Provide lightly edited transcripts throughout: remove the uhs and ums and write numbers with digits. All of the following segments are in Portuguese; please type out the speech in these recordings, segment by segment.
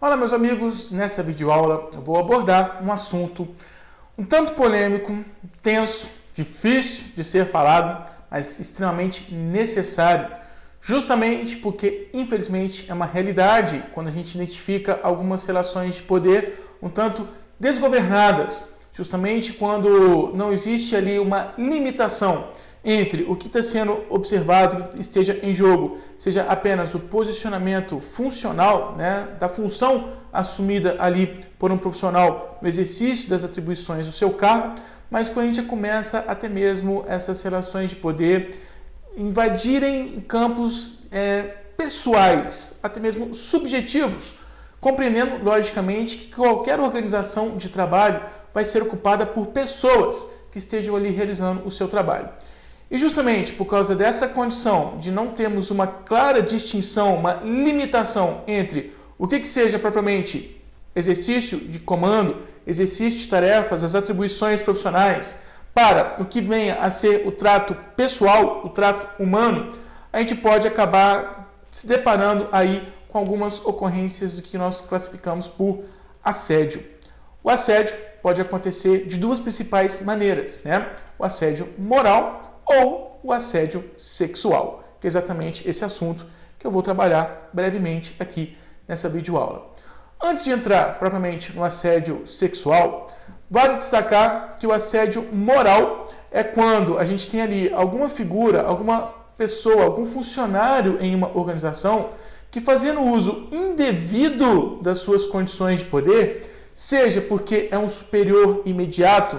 Olá, meus amigos, nessa videoaula eu vou abordar um assunto um tanto polêmico, tenso, difícil de ser falado, mas extremamente necessário, justamente porque, infelizmente, é uma realidade quando a gente identifica algumas relações de poder um tanto desgovernadas, justamente quando não existe ali uma limitação entre o que está sendo observado, o que esteja em jogo, seja apenas o posicionamento funcional, da função assumida ali por um profissional no exercício das atribuições do seu cargo, mas quando a gente começa até mesmo essas relações de poder invadirem campos pessoais, até mesmo subjetivos, compreendendo logicamente que qualquer organização de trabalho vai ser ocupada por pessoas que estejam ali realizando o seu trabalho. E justamente por causa dessa condição de não termos uma clara distinção, uma limitação entre o que seja propriamente exercício de comando, exercício de tarefas, as atribuições profissionais, para o que venha a ser o trato pessoal, o trato humano, a gente pode acabar se deparando aí com algumas ocorrências do que nós classificamos por assédio. O assédio pode acontecer de duas principais maneiras, O assédio moral ou o assédio sexual, que é exatamente esse assunto que eu vou trabalhar brevemente aqui nessa videoaula. Antes de entrar propriamente no assédio sexual, vale destacar que o assédio moral é quando a gente tem ali alguma figura, alguma pessoa, algum funcionário em uma organização que, fazendo uso indevido das suas condições de poder, seja porque é um superior imediato,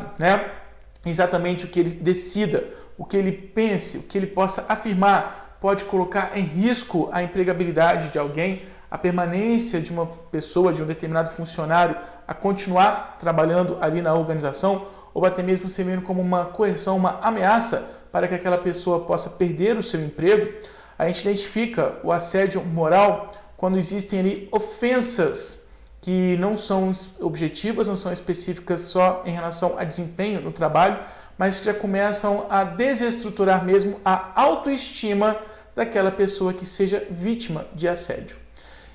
exatamente o que ele decida, o que ele pense, o que ele possa afirmar, pode colocar em risco a empregabilidade de alguém, a permanência de uma pessoa, de um determinado funcionário, a continuar trabalhando ali na organização, ou até mesmo servindo como uma coerção, uma ameaça para que aquela pessoa possa perder o seu emprego. A gente identifica o assédio moral quando existem ali ofensas que não são objetivas, não são específicas só em relação a desempenho no trabalho, mas que já começam a desestruturar mesmo a autoestima daquela pessoa que seja vítima de assédio.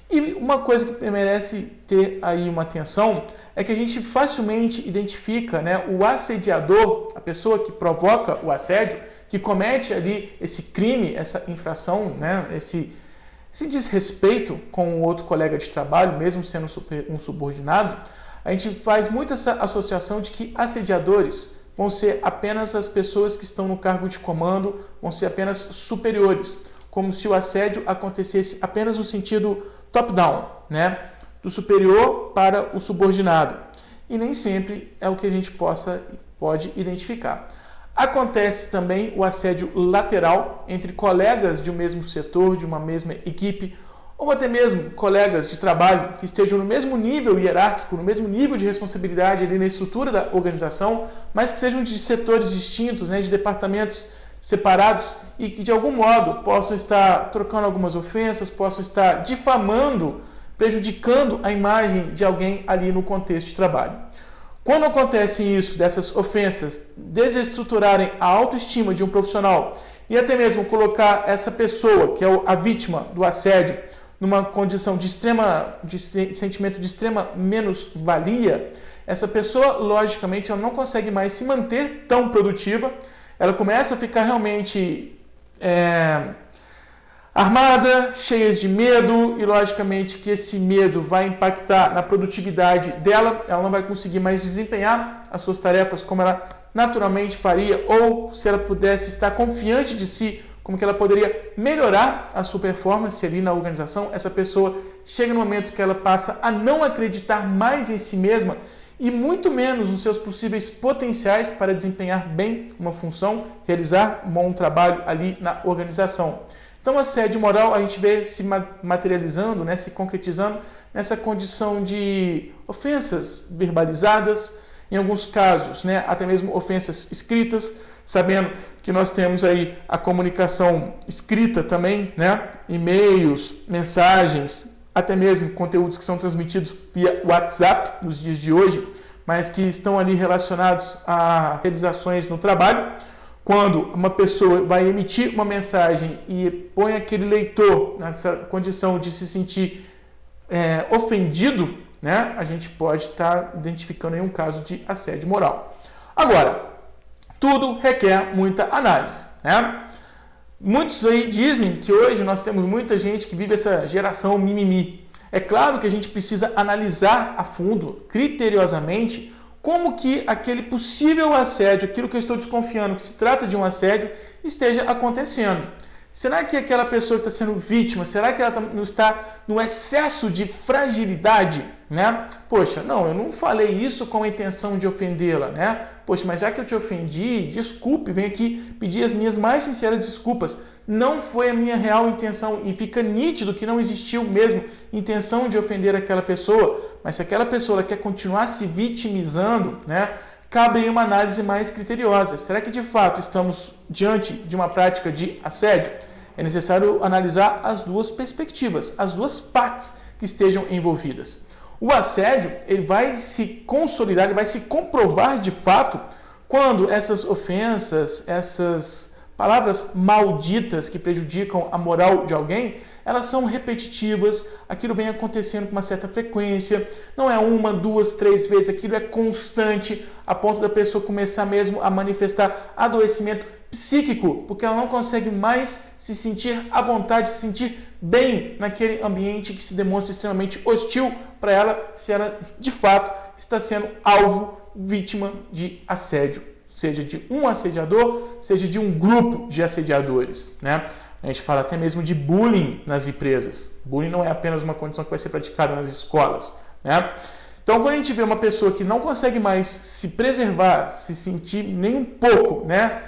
E uma coisa que merece ter aí uma atenção é que a gente facilmente identifica o assediador, a pessoa que provoca o assédio, que comete ali esse crime, essa infração, esse desrespeito com o outro colega de trabalho, mesmo sendo um subordinado. A gente faz muito essa associação de que assediadores vão ser apenas as pessoas que estão no cargo de comando, vão ser apenas superiores, como se o assédio acontecesse apenas no sentido top-down, do superior para o subordinado. E nem sempre é o que a gente pode identificar. Acontece também o assédio lateral entre colegas de um mesmo setor, de uma mesma equipe, ou até mesmo colegas de trabalho que estejam no mesmo nível hierárquico, no mesmo nível de responsabilidade ali na estrutura da organização, mas que sejam de setores distintos, de departamentos separados e que de algum modo possam estar trocando algumas ofensas, possam estar difamando, prejudicando a imagem de alguém ali no contexto de trabalho. Quando acontece isso, dessas ofensas desestruturarem a autoestima de um profissional e até mesmo colocar essa pessoa, que é a vítima do assédio, numa condição de sentimento de extrema menos-valia, essa pessoa, logicamente, ela não consegue mais se manter tão produtiva, ela começa a ficar realmente armada, cheia de medo, e logicamente que esse medo vai impactar na produtividade dela, ela não vai conseguir mais desempenhar as suas tarefas como ela naturalmente faria, ou se ela pudesse estar confiante de si, como que ela poderia melhorar a sua performance ali na organização. Essa pessoa chega no momento que ela passa a não acreditar mais em si mesma e muito menos nos seus possíveis potenciais para desempenhar bem uma função, realizar um bom trabalho ali na organização. Então, o assédio moral a gente vê se materializando, se concretizando nessa condição de ofensas verbalizadas, em alguns casos, até mesmo ofensas escritas, sabendo que nós temos aí a comunicação escrita também, e-mails, mensagens, até mesmo conteúdos que são transmitidos via WhatsApp nos dias de hoje, mas que estão ali relacionados a realizações no trabalho. Quando uma pessoa vai emitir uma mensagem e põe aquele leitor nessa condição de se sentir ofendido, né, a gente pode estar identificando aí um caso de assédio moral. Agora, tudo requer muita análise, né? Muitos aí dizem que hoje nós temos muita gente que vive essa geração mimimi. É claro que a gente precisa analisar a fundo, criteriosamente, como que aquele possível assédio, aquilo que eu estou desconfiando que se trata de um assédio, esteja acontecendo. Será que aquela pessoa que está sendo vítima, será que ela não está no excesso de fragilidade, né? Poxa, não, eu não falei isso com a intenção de ofendê-la, né? Poxa, mas já que eu te ofendi, desculpe, venho aqui pedir as minhas mais sinceras desculpas. Não foi a minha real intenção e fica nítido que não existiu mesmo intenção de ofender aquela pessoa, mas se aquela pessoa quer continuar se vitimizando, né? Cabe aí uma análise mais criteriosa. Será que de fato estamos diante de uma prática de assédio? É necessário analisar as duas perspectivas, as duas partes que estejam envolvidas. O assédio, ele vai se consolidar, ele vai se comprovar de fato quando essas ofensas, essas palavras malditas que prejudicam a moral de alguém, elas são repetitivas, aquilo vem acontecendo com uma certa frequência, não é uma, duas, três vezes, aquilo é constante, a ponto da pessoa começar mesmo a manifestar adoecimento psíquico, porque ela não consegue mais se sentir à vontade, se sentir bem naquele ambiente que se demonstra extremamente hostil para ela, se ela de fato está sendo alvo, vítima de assédio, seja de um assediador, seja de um grupo de assediadores, né? A gente fala até mesmo de bullying nas empresas. Bullying não é apenas uma condição que vai ser praticada nas escolas, né? Então, quando a gente vê uma pessoa que não consegue mais se preservar, se sentir nem um pouco, né,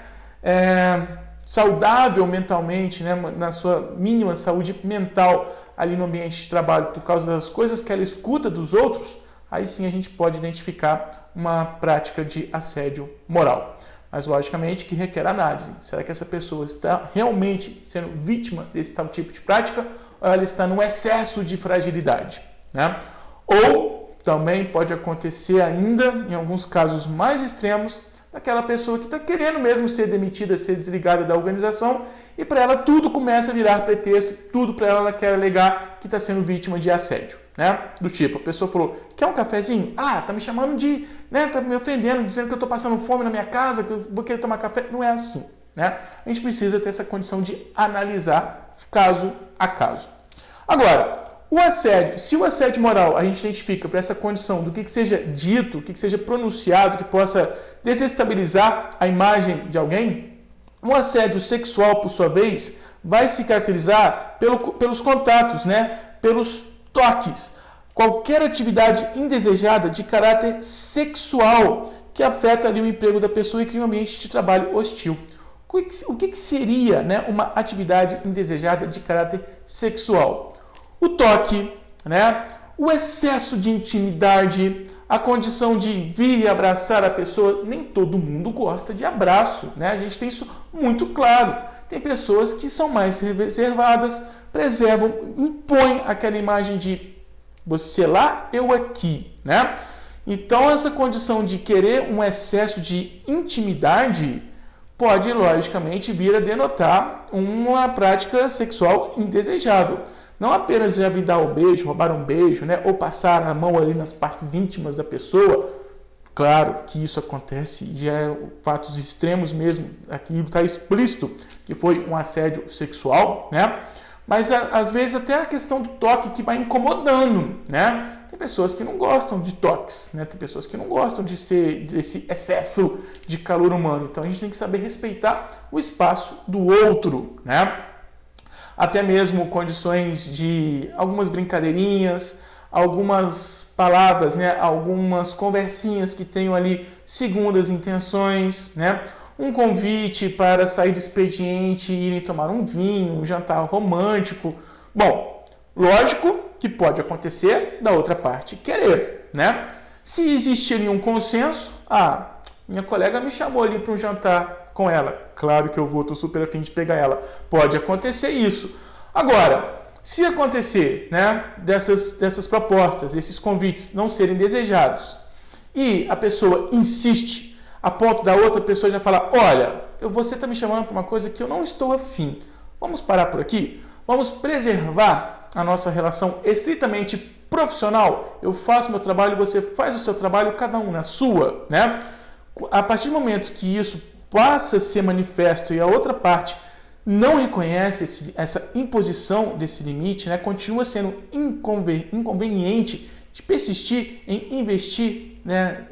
saudável mentalmente, né, na sua mínima saúde mental ali no ambiente de trabalho, por causa das coisas que ela escuta dos outros, aí sim a gente pode identificar uma prática de assédio moral. Mas, logicamente, que requer análise. Será que essa pessoa está realmente sendo vítima desse tal tipo de prática ou ela está num excesso de fragilidade, né? Ou também pode acontecer ainda, em alguns casos mais extremos, daquela pessoa que está querendo mesmo ser demitida, ser desligada da organização e para ela tudo começa a virar pretexto, tudo para ela quer alegar que está sendo vítima de assédio, né? Do tipo, a pessoa falou, quer um cafezinho? Ah, tá me chamando de, né, tá me ofendendo, dizendo que eu estou passando fome na minha casa, que eu vou querer tomar café. Não é assim, né? A gente precisa ter essa condição de analisar caso a caso. Agora, o assédio, se o assédio moral a gente identifica para essa condição do que seja dito, o que seja pronunciado, que possa desestabilizar a imagem de alguém, o assédio sexual, por sua vez, vai se caracterizar pelos contatos, né? Pelos toques, qualquer atividade indesejada de caráter sexual que afeta ali o emprego da pessoa e cria um ambiente de trabalho hostil. O que seria, né, uma atividade indesejada de caráter sexual? O toque, né, o excesso de intimidade, a condição de vir e abraçar a pessoa. Nem todo mundo gosta de abraço, né? A gente tem isso muito claro. Tem pessoas que são mais reservadas, preservam, impõem aquela imagem de você lá, eu aqui, né? Então, essa condição de querer um excesso de intimidade pode, logicamente, vir a denotar uma prática sexual indesejável. Não apenas já vir dar o beijo, roubar um beijo, né? Ou passar a mão ali nas partes íntimas da pessoa. Claro que isso acontece e é fatos extremos mesmo. Aqui está explícito que foi um assédio sexual, né? Mas às vezes até a questão do toque que vai incomodando, né? Tem pessoas que não gostam de toques, né? Tem pessoas que não gostam desse excesso de calor humano. Então a gente tem que saber respeitar o espaço do outro, né? Até mesmo condições de algumas brincadeirinhas, algumas palavras, né? Algumas conversinhas que tenham ali segundas intenções, né? Um convite para sair do expediente e irem tomar um vinho, um jantar romântico. Bom, lógico que pode acontecer da outra parte querer, né? Se existir um consenso, minha colega me chamou ali para um jantar com ela. Claro que eu vou, estou super afim de pegar ela. Pode acontecer isso. Agora, se acontecer, né, dessas propostas, esses convites não serem desejados e a pessoa insiste a ponto da outra pessoa já falar, olha, você está me chamando para uma coisa que eu não estou afim. Vamos parar por aqui? Vamos preservar a nossa relação estritamente profissional. Eu faço meu trabalho, você faz o seu trabalho, cada um na sua, né? A partir do momento que isso passa a ser manifesto e a outra parte não reconhece essa imposição desse limite, né, continua sendo inconveniente de persistir em investir, né,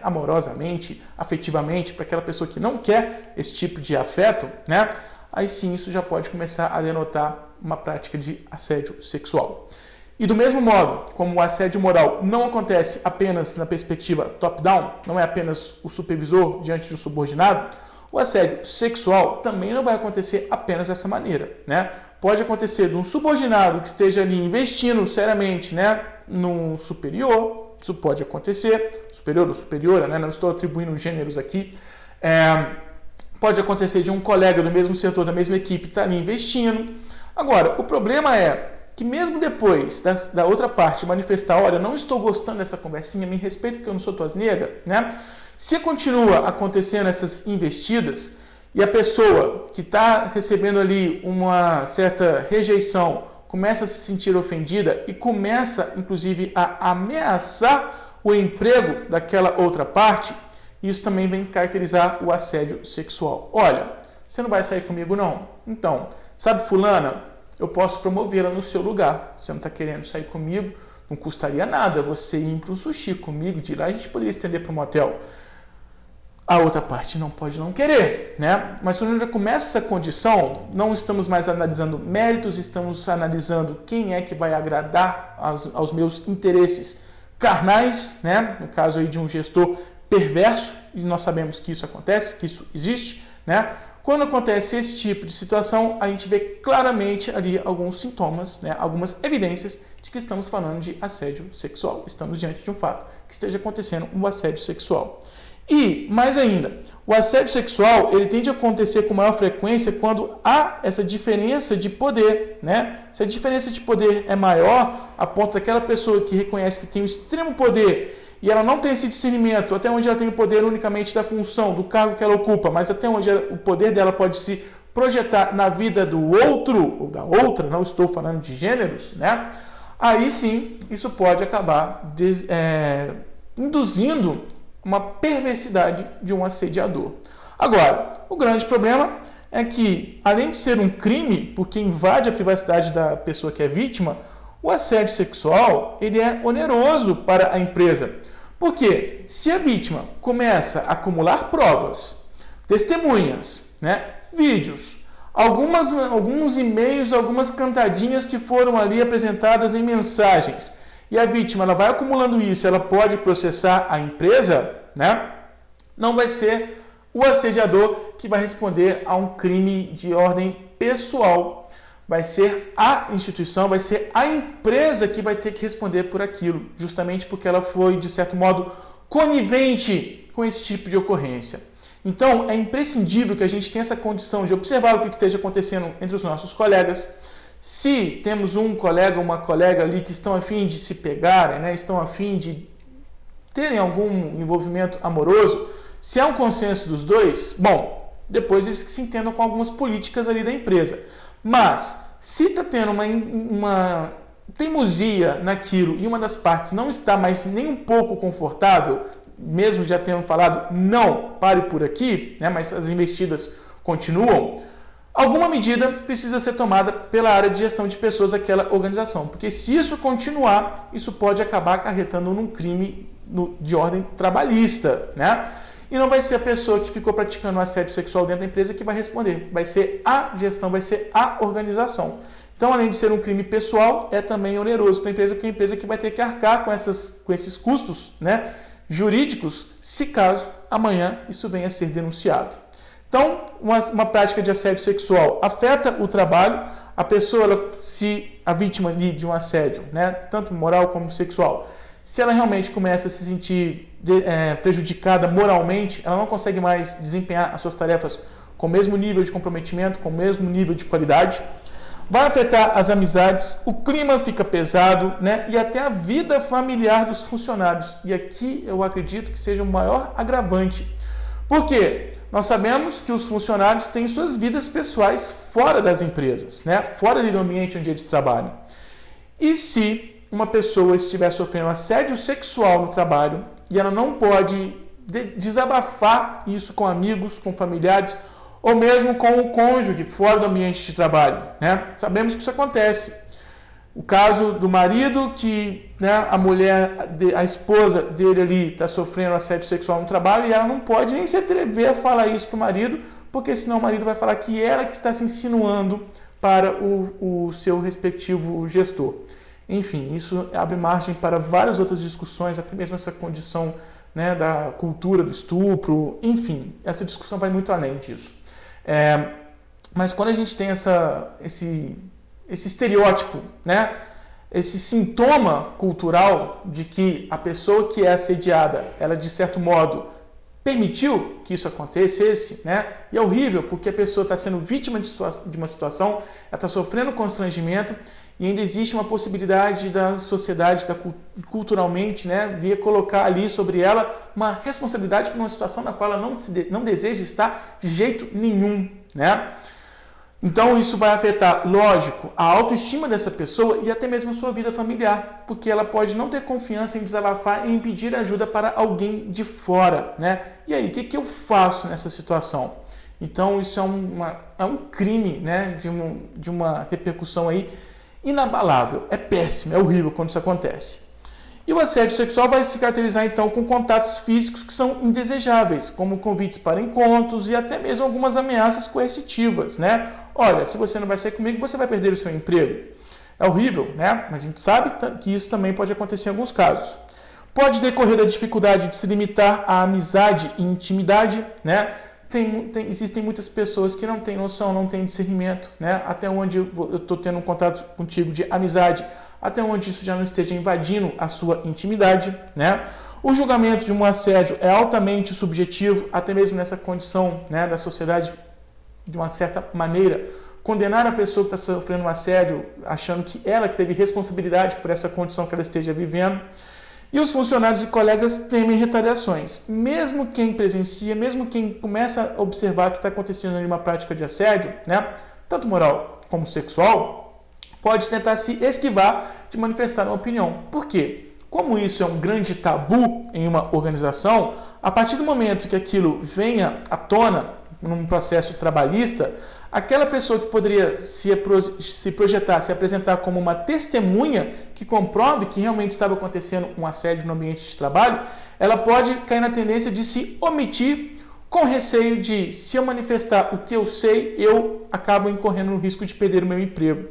amorosamente, afetivamente, para aquela pessoa que não quer esse tipo de afeto, né, aí sim isso já pode começar a denotar uma prática de assédio sexual. E do mesmo modo, como o assédio moral não acontece apenas na perspectiva top-down, não é apenas o supervisor diante do subordinado, o assédio sexual também não vai acontecer apenas dessa maneira, né? Pode acontecer de um subordinado que esteja ali investindo seriamente, né, no superior, isso pode acontecer, superior ou superiora, né? Não estou atribuindo gêneros aqui. Pode acontecer de um colega do mesmo setor, da mesma equipe, estar ali investindo. Agora, o problema é que mesmo depois da outra parte manifestar, olha, não estou gostando dessa conversinha, me respeita porque eu não sou tuas negas, né? Se continua acontecendo essas investidas e a pessoa que está recebendo ali uma certa rejeição começa a se sentir ofendida e começa, inclusive, a ameaçar o emprego daquela outra parte, isso também vem caracterizar o assédio sexual. Olha, você não vai sair comigo não? Então, sabe fulana? Eu posso promovê-la no seu lugar. Você não está querendo sair comigo? Não custaria nada você ir para um sushi comigo, de lá a gente poderia estender para um motel. A outra parte não pode não querer, né? Mas quando já começa essa condição, não estamos mais analisando méritos, estamos analisando quem é que vai agradar aos meus interesses carnais, né? No caso aí de um gestor perverso, e nós sabemos que isso acontece, que isso existe, né? Quando acontece esse tipo de situação, a gente vê claramente ali alguns sintomas, né? Algumas evidências de que estamos falando de assédio sexual. Estamos diante de um fato que esteja acontecendo um assédio sexual. E, mais ainda, o assédio sexual ele tende a acontecer com maior frequência quando há essa diferença de poder, né? Se a diferença de poder é maior, a ponto daquela pessoa que reconhece que tem um extremo poder e ela não tem esse discernimento, até onde ela tem o poder unicamente da função, do cargo que ela ocupa, mas até onde o poder dela pode se projetar na vida do outro ou da outra, não estou falando de gêneros, né? Aí sim, isso pode acabar induzindo uma perversidade de um assediador. Agora, o grande problema é que, além de ser um crime, porque invade a privacidade da pessoa que é vítima, o assédio sexual ele é oneroso para a empresa. Porque se a vítima começa a acumular provas, testemunhas, né, vídeos, alguns e-mails, algumas cantadinhas que foram ali apresentadas em mensagens, e a vítima ela vai acumulando isso, ela pode processar a empresa, né? Não vai ser o assediador que vai responder a um crime de ordem pessoal. Vai ser a instituição, vai ser a empresa que vai ter que responder por aquilo, justamente porque ela foi, de certo modo, conivente com esse tipo de ocorrência. Então, é imprescindível que a gente tenha essa condição de observar o que esteja acontecendo entre os nossos colegas. Se temos um colega ou uma colega ali que estão a fim de se pegarem, né, estão a fim de terem algum envolvimento amoroso, se há um consenso dos dois, bom, depois eles que se entendam com algumas políticas ali da empresa. Mas, se está tendo uma teimosia naquilo e uma das partes não está mais nem um pouco confortável, mesmo já tendo falado, não, pare por aqui, né, mas as investidas continuam, alguma medida precisa ser tomada pela área de gestão de pessoas daquela organização. Porque se isso continuar, isso pode acabar acarretando num crime de ordem trabalhista, né? E não vai ser a pessoa que ficou praticando assédio sexual dentro da empresa que vai responder. Vai ser a gestão, vai ser a organização. Então, além de ser um crime pessoal, é também oneroso para a empresa, porque a empresa que vai ter que arcar com esses custos, né, jurídicos, se caso amanhã isso venha a ser denunciado. Então, uma prática de assédio sexual afeta o trabalho, a pessoa, se a vítima de um assédio, né, tanto moral como sexual, se ela realmente começa a se sentir prejudicada moralmente, ela não consegue mais desempenhar as suas tarefas com o mesmo nível de comprometimento, com o mesmo nível de qualidade, vai afetar as amizades, o clima fica pesado, né, e até a vida familiar dos funcionários. E aqui eu acredito que seja o maior agravante. Por quê? Nós sabemos que os funcionários têm suas vidas pessoais fora das empresas, né? Fora do ambiente onde eles trabalham. E se uma pessoa estiver sofrendo assédio sexual no trabalho e ela não pode desabafar isso com amigos, com familiares ou mesmo com o cônjuge fora do ambiente de trabalho, né? Sabemos que isso acontece. O caso do marido que, né, a mulher, a esposa dele ali está sofrendo assédio sexual no trabalho e ela não pode nem se atrever a falar isso para o marido, porque senão o marido vai falar que ela que está se insinuando para o seu respectivo gestor. Enfim, isso abre margem para várias outras discussões, até mesmo essa condição, né, da cultura do estupro, enfim, essa discussão vai muito além disso. Mas quando a gente tem esse estereótipo, né? Esse sintoma cultural de que a pessoa que é assediada, ela de certo modo permitiu que isso acontecesse, né? E é horrível porque a pessoa está sendo vítima de uma situação, ela está sofrendo constrangimento e ainda existe uma possibilidade da sociedade, culturalmente, né, vir colocar ali sobre ela uma responsabilidade por uma situação na qual ela não deseja estar de jeito nenhum, né? Então isso vai afetar, lógico, a autoestima dessa pessoa e até mesmo a sua vida familiar, porque ela pode não ter confiança em desabafar e em pedir ajuda para alguém de fora, né? E aí, o que eu faço nessa situação? Então isso é um crime, né, de uma repercussão aí inabalável. É péssimo, é horrível quando isso acontece. E o assédio sexual vai se caracterizar então com contatos físicos que são indesejáveis, como convites para encontros e até mesmo algumas ameaças coercitivas, né? Olha, se você não vai sair comigo, você vai perder o seu emprego. É horrível, né? Mas a gente sabe que isso também pode acontecer em alguns casos. Pode decorrer da dificuldade de se limitar à amizade e intimidade, né? Existem muitas pessoas que não têm noção, não têm discernimento, né? Até onde eu estou tendo um contato contigo de amizade, até onde isso já não esteja invadindo a sua intimidade, né? O julgamento de um assédio é altamente subjetivo, até mesmo nessa condição, né, da sociedade, de uma certa maneira, condenar a pessoa que está sofrendo um assédio, achando que ela que teve responsabilidade por essa condição que ela esteja vivendo. E os funcionários e colegas temem retaliações. Mesmo quem presencia, mesmo quem começa a observar que está acontecendo ali uma prática de assédio, né, tanto moral como sexual, pode tentar se esquivar de manifestar uma opinião. Por quê? Como isso é um grande tabu em uma organização, a partir do momento que aquilo venha à tona num processo trabalhista, aquela pessoa que poderia se projetar, se apresentar como uma testemunha que comprove que realmente estava acontecendo um assédio no ambiente de trabalho, ela pode cair na tendência de se omitir com receio de, se eu manifestar o que eu sei, eu acabo incorrendo no risco de perder o meu emprego.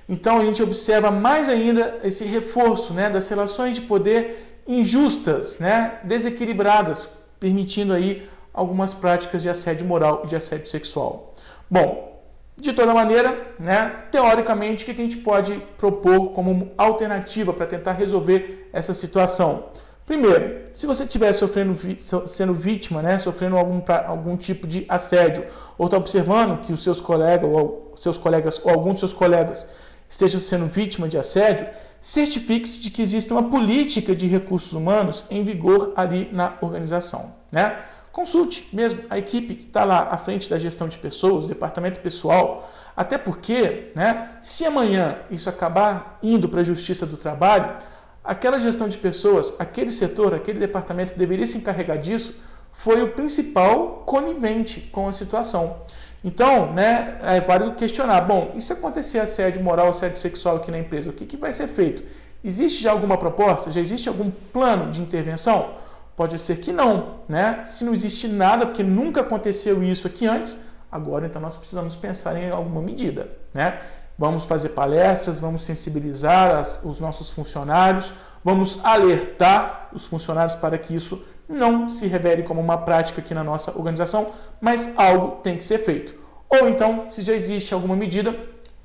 Então a gente observa mais ainda esse reforço, né, das relações de poder injustas, né, desequilibradas, permitindo aí algumas práticas de assédio moral e de assédio sexual. Bom, de toda maneira, né, teoricamente, o que a gente pode propor como alternativa para tentar resolver essa situação? Primeiro, se você estiver sendo vítima, né, sofrendo algum tipo de assédio, ou está observando que os seus colegas ou algum dos seus colegas estejam sendo vítima de assédio, certifique-se de que existe uma política de recursos humanos em vigor ali na organização, né? Consulte mesmo a equipe que está lá à frente da gestão de pessoas, departamento pessoal, até porque, né, se amanhã isso acabar indo para a Justiça do Trabalho, aquela gestão de pessoas, aquele setor, aquele departamento que deveria se encarregar disso, foi o principal conivente com a situação. Então, né, é válido questionar, bom, e se acontecer assédio moral, assédio sexual aqui na empresa, o que vai ser feito? Existe já alguma proposta? Já existe algum plano de intervenção? Pode ser que não, né? Se não existe nada, porque nunca aconteceu isso aqui antes, agora então nós precisamos pensar em alguma medida, né? Vamos fazer palestras, vamos sensibilizar os nossos funcionários, vamos alertar os funcionários para que isso não se revele como uma prática aqui na nossa organização, mas algo tem que ser feito. Ou então, se já existe alguma medida,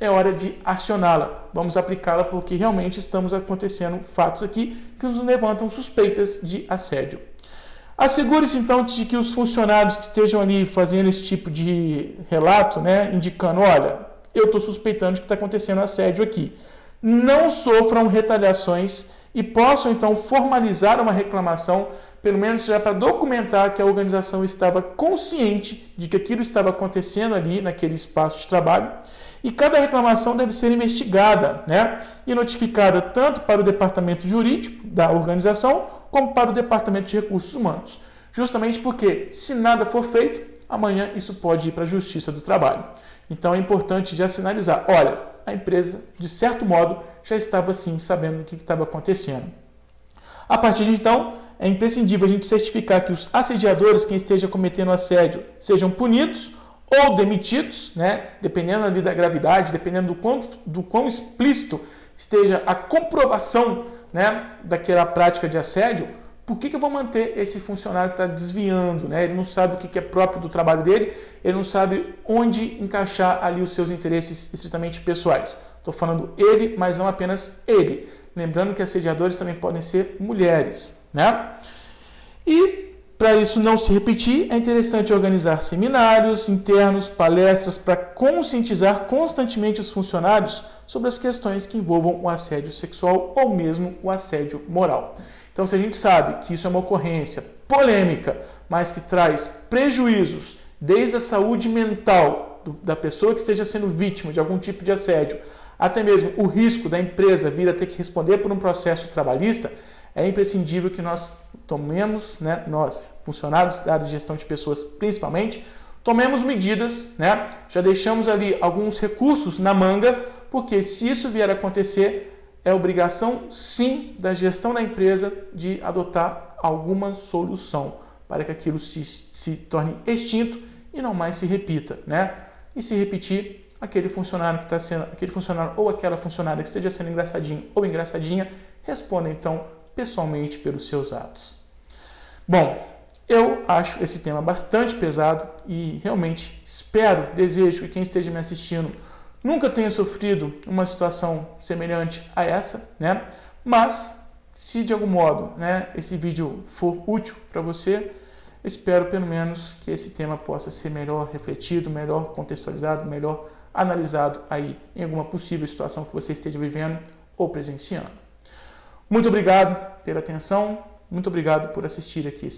é hora de acioná-la. Vamos aplicá-la porque realmente estamos acontecendo fatos aqui que nos levantam suspeitas de assédio. Assegure-se então de que os funcionários que estejam ali fazendo esse tipo de relato, né, indicando, olha, eu estou suspeitando de que está acontecendo assédio aqui, não sofram retaliações e possam então formalizar uma reclamação, pelo menos já para documentar que a organização estava consciente de que aquilo estava acontecendo ali naquele espaço de trabalho E cada reclamação deve ser investigada, né, e notificada tanto para o departamento jurídico da organização, como para o departamento de recursos humanos. Justamente porque, se nada for feito, amanhã isso pode ir para a Justiça do Trabalho. Então é importante já sinalizar, olha, a empresa, de certo modo, já estava sim sabendo o que estava acontecendo. A partir de então, é imprescindível a gente certificar que os assediadores, quem esteja cometendo assédio, sejam punidos ou demitidos, né? Dependendo ali da gravidade, dependendo do quão explícito esteja a comprovação, né, daquela prática de assédio. Por que eu vou manter esse funcionário que está desviando, né? Ele não sabe o que é próprio do trabalho dele, ele não sabe onde encaixar ali os seus interesses estritamente pessoais. Estou falando ele, mas não apenas ele. Lembrando que assediadores também podem ser mulheres, né? E para isso não se repetir, é interessante organizar seminários internos, palestras para conscientizar constantemente os funcionários sobre as questões que envolvam o assédio sexual ou mesmo o assédio moral. Então, se a gente sabe que isso é uma ocorrência polêmica, mas que traz prejuízos desde a saúde mental da pessoa que esteja sendo vítima de algum tipo de assédio, até mesmo o risco da empresa vir a ter que responder por um processo trabalhista, é imprescindível que nós tomemos, né, nós, funcionários da área de gestão de pessoas principalmente, tomemos medidas, né, já deixamos ali alguns recursos na manga, porque se isso vier a acontecer, é obrigação, sim, da gestão da empresa de adotar alguma solução para que aquilo se torne extinto e não mais se repita, né? E se repetir, aquele funcionário ou aquela funcionária que esteja sendo engraçadinho ou engraçadinha, responda então pessoalmente pelos seus atos. Bom, eu acho esse tema bastante pesado e realmente desejo que quem esteja me assistindo nunca tenha sofrido uma situação semelhante a essa, né? Mas, se de algum modo, né, esse vídeo for útil para você, espero pelo menos que esse tema possa ser melhor refletido, melhor contextualizado, melhor analisado aí em alguma possível situação que você esteja vivendo ou presenciando. Muito obrigado pela atenção, muito obrigado por assistir aqui esse